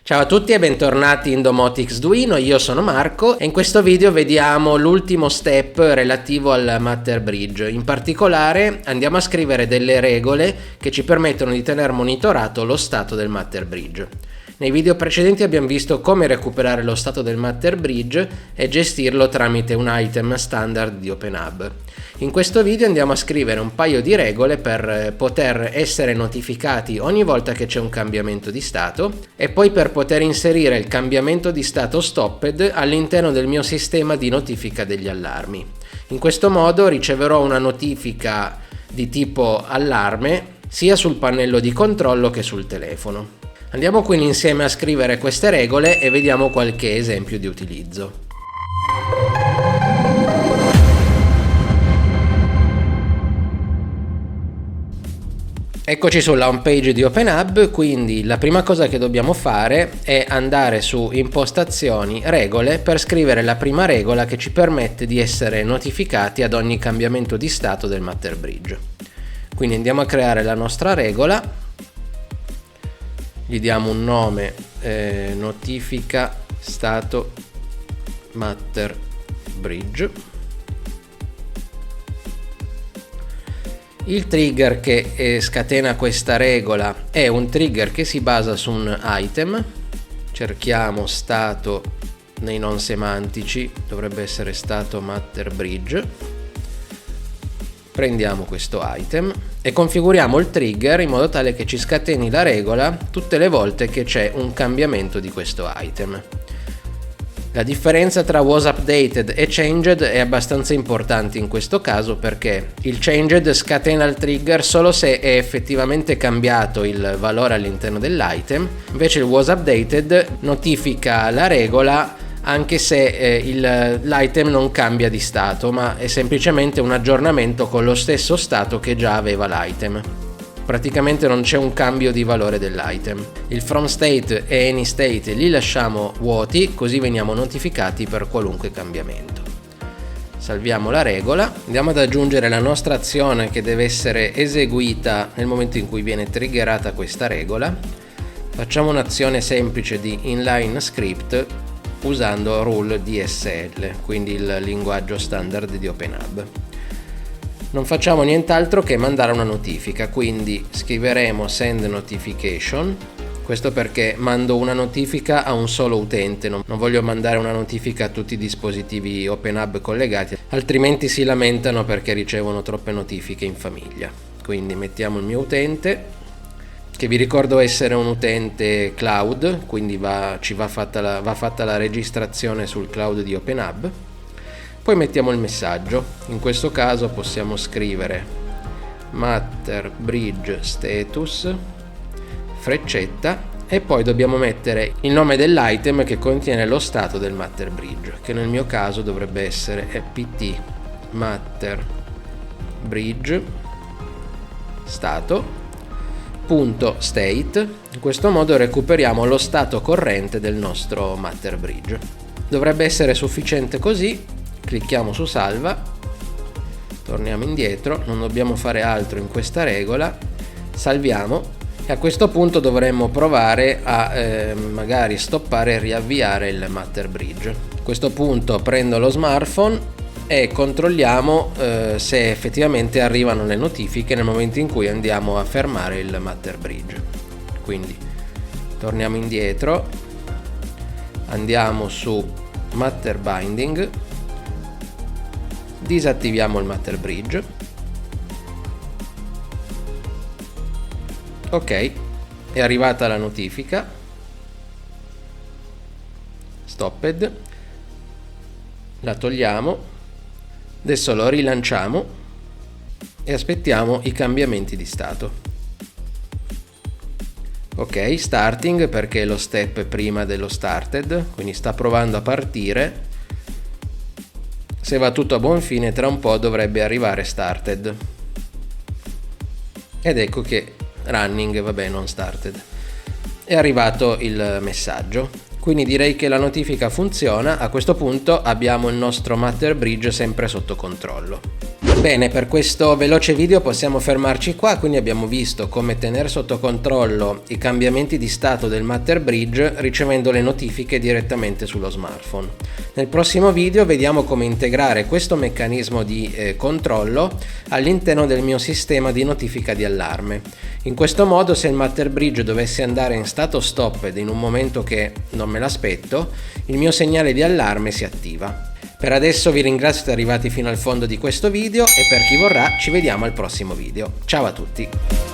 Ciao a tutti e bentornati in Domotics Duino, io sono Marco e in questo video vediamo l'ultimo step relativo al Matter Bridge. In particolare andiamo a scrivere delle regole che ci permettono di tenere monitorato lo stato del Matter Bridge. Nei video precedenti abbiamo visto come recuperare lo stato del Matter Bridge e gestirlo tramite un item standard di OpenHub. In questo video andiamo a scrivere un paio di regole per poter essere notificati ogni volta che c'è un cambiamento di stato e poi per poter inserire il cambiamento di stato stopped all'interno del mio sistema di notifica degli allarmi. In questo modo riceverò una notifica di tipo allarme sia sul pannello di controllo che sul telefono. Andiamo quindi insieme a scrivere queste regole e vediamo qualche esempio di utilizzo. Eccoci sulla home page di OpenHub, quindi la prima cosa che dobbiamo fare è andare su impostazioni, regole, per scrivere la prima regola che ci permette di essere notificati ad ogni cambiamento di stato del Matter Bridge. Quindi andiamo a creare la nostra regola, gli diamo un nome, notifica stato Matter Bridge. Il trigger che scatena questa regola è un trigger che si basa su un item. Cerchiamo stato nei non semantici, dovrebbe essere stato Matter Bridge. Prendiamo questo item e configuriamo il trigger in modo tale che ci scateni la regola tutte le volte che c'è un cambiamento di questo item. La differenza tra was updated e changed è abbastanza importante in questo caso perché il changed scatena il trigger solo se è effettivamente cambiato il valore all'interno dell'item, invece il was updated notifica la regola anche se l'item non cambia di stato, ma è semplicemente un aggiornamento con lo stesso stato che già aveva l'item. Praticamente non c'è un cambio di valore dell'item. Il from state e any state li lasciamo vuoti, così veniamo notificati per qualunque cambiamento. Salviamo la regola, andiamo ad aggiungere la nostra azione che deve essere eseguita nel momento in cui viene triggerata questa regola. Facciamo un'azione semplice di inline script usando rule DSL, quindi il linguaggio standard di OpenHub. Non facciamo nient'altro che mandare una notifica, quindi scriveremo send notification, questo perché mando una notifica a un solo utente, non voglio mandare una notifica a tutti i dispositivi OpenHub collegati, altrimenti si lamentano perché ricevono troppe notifiche in famiglia. Quindi mettiamo il mio utente, che vi ricordo essere un utente cloud, quindi va fatta la registrazione sul cloud di OpenHub. Poi mettiamo il messaggio, in questo caso possiamo scrivere Matter Bridge status, freccetta, e poi dobbiamo mettere il nome dell'item che contiene lo stato del Matter Bridge, che nel mio caso dovrebbe essere pt Matter Bridge stato punto state. In questo modo recuperiamo lo stato corrente del nostro Matter Bridge. Dovrebbe essere sufficiente così. Clicchiamo su salva, torniamo indietro, non dobbiamo fare altro in questa regola, salviamo e a questo punto dovremmo provare a magari stoppare e riavviare il Matter Bridge. A questo punto prendo lo smartphone e controlliamo se effettivamente arrivano le notifiche nel momento in cui andiamo a fermare il Matter Bridge. Quindi torniamo indietro, andiamo su Matter Binding, disattiviamo il Matter Bridge. Ok, è arrivata la notifica stopped, la togliamo, adesso lo rilanciamo e aspettiamo i cambiamenti di stato. Ok, starting perché è lo step prima dello started, quindi sta provando a partire. Se va tutto a buon fine, tra un po' dovrebbe arrivare started. Ed ecco che running, vabbè, non started. È arrivato il messaggio. Quindi direi che la notifica funziona. A questo punto abbiamo il nostro Matter Bridge sempre sotto controllo. Bene, per questo veloce video possiamo fermarci qua, quindi abbiamo visto come tenere sotto controllo i cambiamenti di stato del Matter Bridge ricevendo le notifiche direttamente sullo smartphone. Nel prossimo video vediamo come integrare questo meccanismo di controllo all'interno del mio sistema di notifica di allarme. In questo modo, se il Matter Bridge dovesse andare in stato stop ed in un momento che non me l'aspetto, il mio segnale di allarme si attiva. Per adesso vi ringrazio di essere arrivati fino al fondo di questo video e per chi vorrà ci vediamo al prossimo video. Ciao a tutti!